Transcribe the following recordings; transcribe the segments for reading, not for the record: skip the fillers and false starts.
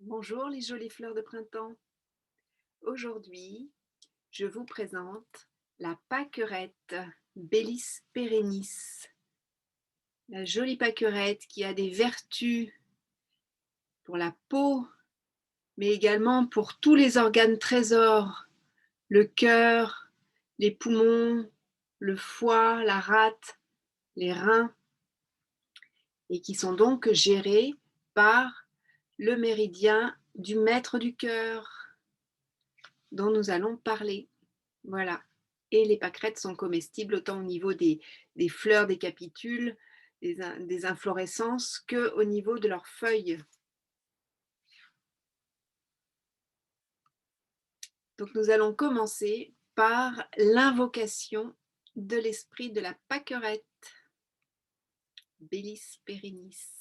Bonjour les jolies fleurs de printemps. Aujourd'hui, je vous présente la pâquerette Bellis perennis. La jolie pâquerette qui a des vertus pour la peau, mais également pour tous les organes trésors, le cœur, les poumons, le foie, la rate, les reins, et qui sont donc gérés par le méridien du maître du cœur dont nous allons parler. Voilà. Et les pâquerettes sont comestibles autant au niveau des fleurs, des capitules, des inflorescences qu'au niveau de leurs feuilles. Donc nous allons commencer par l'invocation de l'esprit de la pâquerette, Bellis perennis.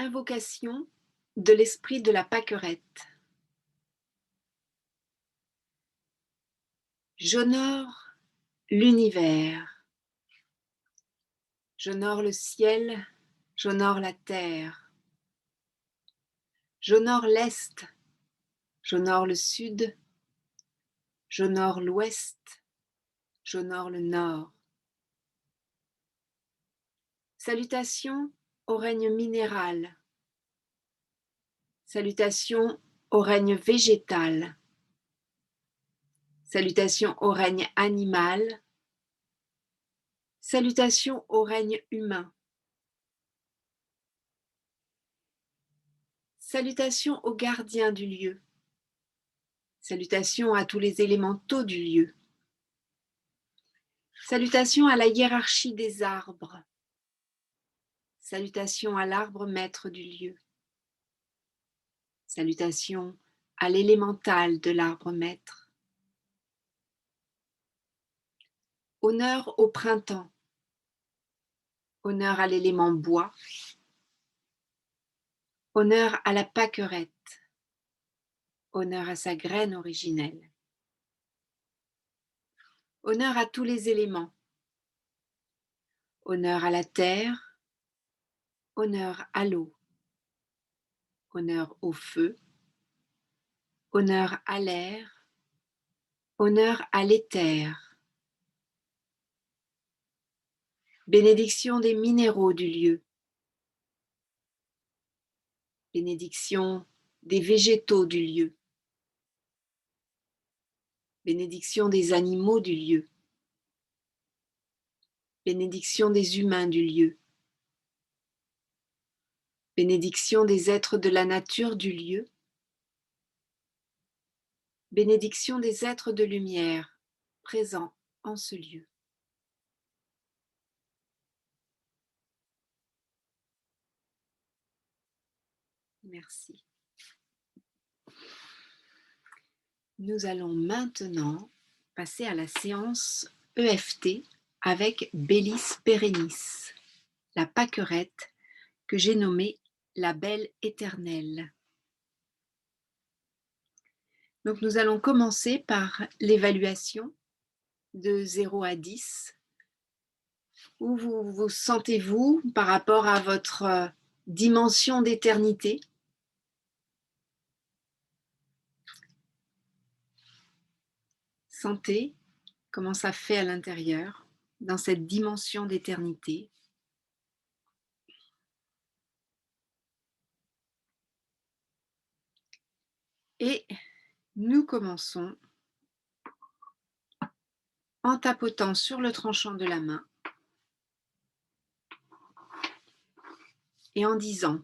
Invocation de l'esprit de la pâquerette. J'honore l'univers, j'honore le ciel, j'honore la terre, j'honore l'Est, j'honore le Sud, j'honore l'Ouest, j'honore le Nord. Salutations au règne minéral, salutations au règne végétal, salutations au règne animal, salutations au règne humain, salutations aux gardiens du lieu, salutations à tous les élémentaux du lieu, salutations à la hiérarchie des arbres, salutations à l'arbre maître du lieu, salutations à l'élémental de l'arbre maître. Honneur au printemps, honneur à l'élément bois, honneur à la pâquerette, honneur à sa graine originelle, honneur à tous les éléments, honneur à la terre, honneur à l'eau, honneur au feu, honneur à l'air, honneur à l'éther. Bénédiction des minéraux du lieu, bénédiction des végétaux du lieu, bénédiction des animaux du lieu, bénédiction des humains du lieu, bénédiction des êtres de la nature du lieu, bénédiction des êtres de lumière présents en ce lieu. Merci. Nous allons maintenant passer à la séance EFT avec Bellis perennis, la pâquerette que j'ai nommée la belle éternelle. Donc nous allons commencer par l'évaluation de 0 à 10. Où vous sentez-vous par rapport à votre dimension d'éternité? Sentez comment ça fait à l'intérieur, dans cette dimension d'éternité. Et nous commençons en tapotant sur le tranchant de la main et en disant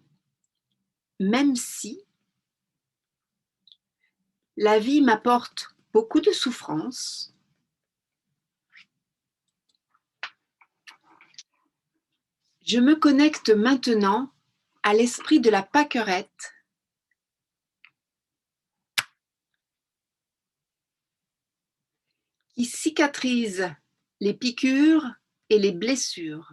« Même si la vie m'apporte beaucoup de souffrances, je me connecte maintenant à l'esprit de la pâquerette qui cicatrise les piqûres et les blessures. »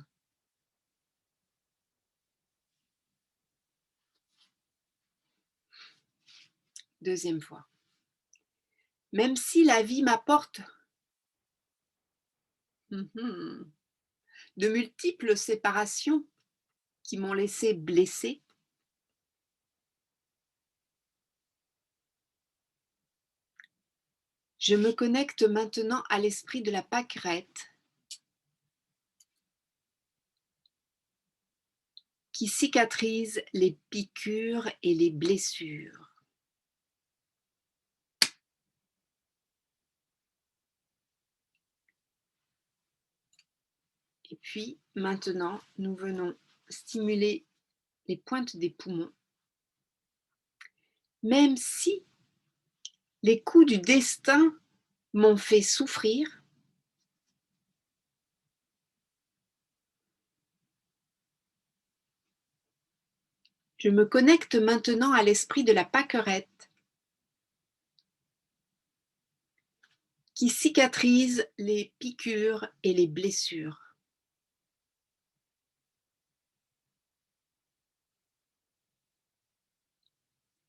Deuxième fois. Même si la vie m'apporte de multiples séparations qui m'ont laissé blessée, je me connecte maintenant à l'esprit de la pâquerette qui cicatrise les piqûres et les blessures. Et puis maintenant, nous venons stimuler les pointes des poumons. Même si les coups du destin m'ont fait souffrir, je me connecte maintenant à l'esprit de la pâquerette qui cicatrise les piqûres et les blessures.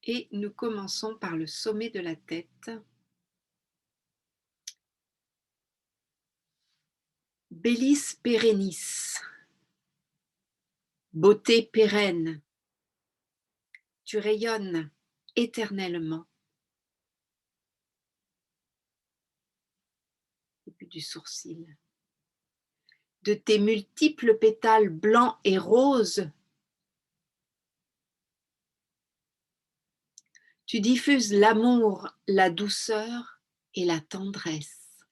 Et nous commençons par le sommet de la tête. Bellis perennis, beauté pérenne, tu rayonnes éternellement. Début du sourcil. De tes multiples pétales blancs et roses, tu diffuses l'amour, la douceur et la tendresse.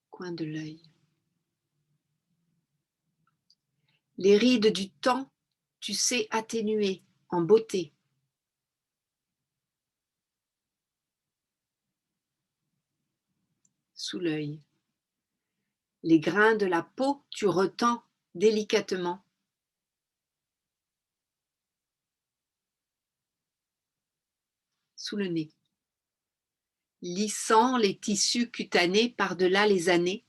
Coin de l'œil. Les rides du temps, tu sais atténuer en beauté. Sous l'œil. Les grains de la peau, tu retends délicatement. Sous le nez. Lissant les tissus cutanés par-delà les années.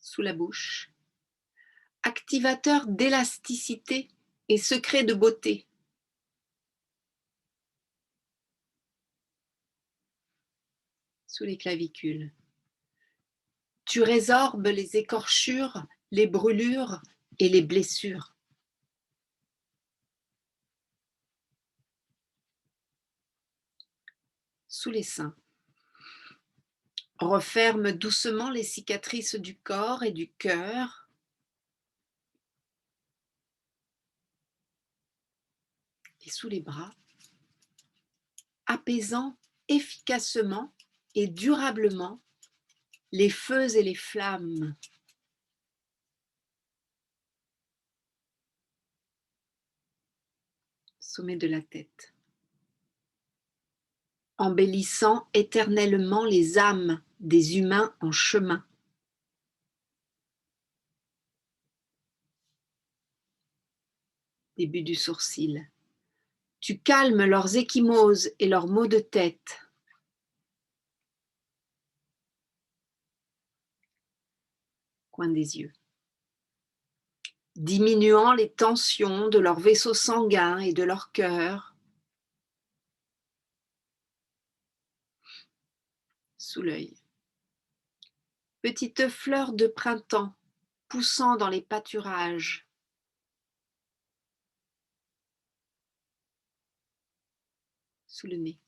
Sous la bouche. Activateur d'élasticité et secret de beauté. Sous les clavicules. Tu résorbes les écorchures, les brûlures et les blessures. Sous les seins. Referme doucement les cicatrices du corps et du cœur. Et sous les bras. Apaisant efficacement et durablement les feux et les flammes. Sommet de la tête. Embellissant éternellement les âmes des humains en chemin. Début du sourcil. Tu calmes leurs ecchymoses et leurs maux de tête. Coin des yeux. Diminuant les tensions de leurs vaisseaux sanguins et de leur cœur. Sous l'œil. Petite fleur de printemps poussant dans les pâturages. Sous le nez.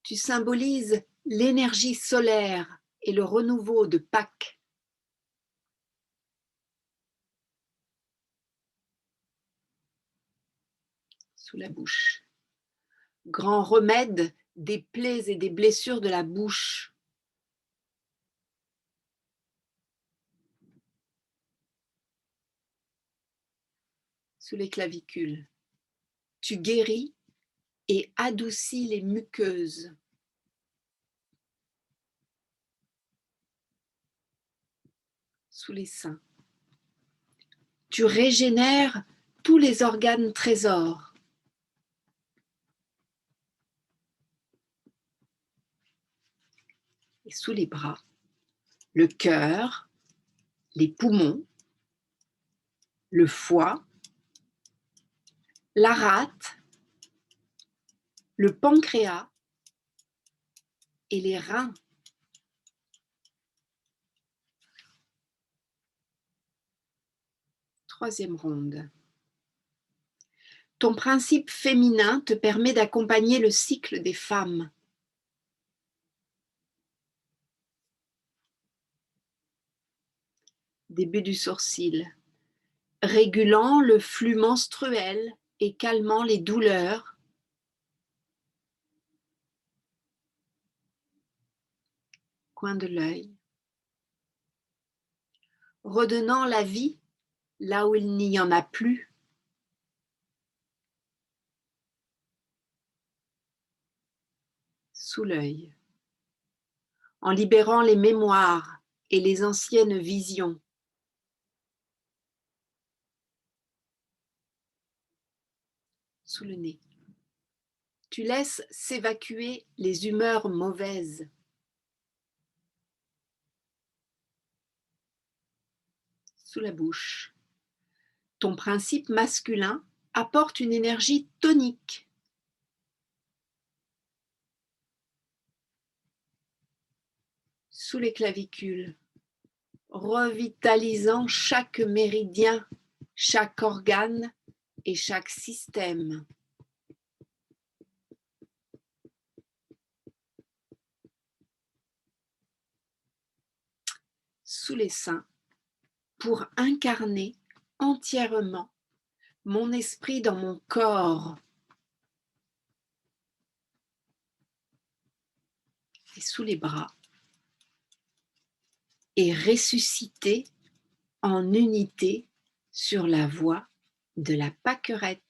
Tu symbolises l'énergie solaire et le renouveau de Pâques. Sous la bouche. Grand remède des plaies et des blessures de la bouche. Sous les clavicules. Tu guéris et adoucis les muqueuses. Sous les seins. Tu régénères tous les organes trésors. Et sous les bras, le cœur, les poumons, le foie, la rate, le pancréas et les reins. Troisième ronde. Ton principe féminin te permet d'accompagner le cycle des femmes. Début du sourcil. Régulant le flux menstruel et calmant les douleurs. Coin de l'œil. Redonnant la vie là où il n'y en a plus. Sous l'œil. En libérant les mémoires et les anciennes visions. Sous le nez. Tu laisses s'évacuer les humeurs mauvaises. Sous la bouche. Ton principe masculin apporte une énergie tonique. Sous les clavicules, revitalisant chaque méridien, chaque organe et chaque système. Sous les seins, pour incarner entièrement mon esprit dans mon corps. Et sous les bras, et ressusciter en unité sur la voie de la pâquerette.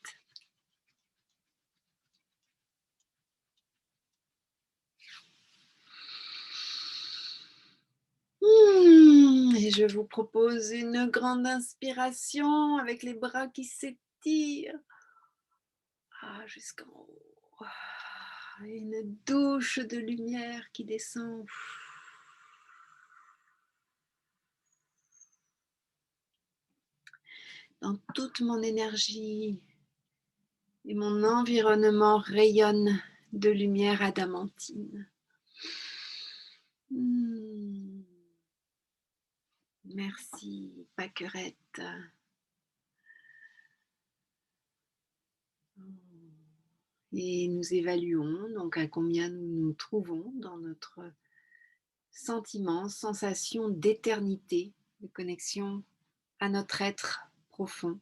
Et je vous propose une grande inspiration avec les bras qui s'étirent jusqu'en haut. Et une douche de lumière qui descend. Dans toute mon énergie et mon environnement rayonne de lumière adamantine. Merci, pâquerette. Et nous évaluons donc à combien nous nous trouvons dans notre sentiment, sensation d'éternité, de connexion à notre être profond.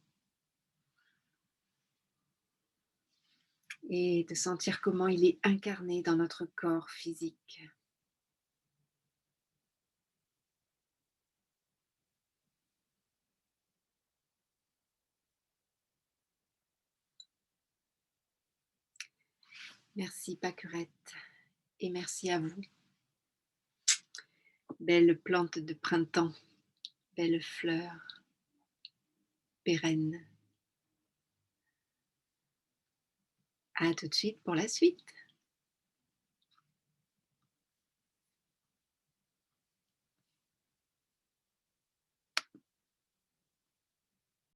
Et de sentir comment il est incarné dans notre corps physique. Merci pâquerette et merci à vous. Belle plante de printemps, belle fleur, pérenne. À tout de suite pour la suite.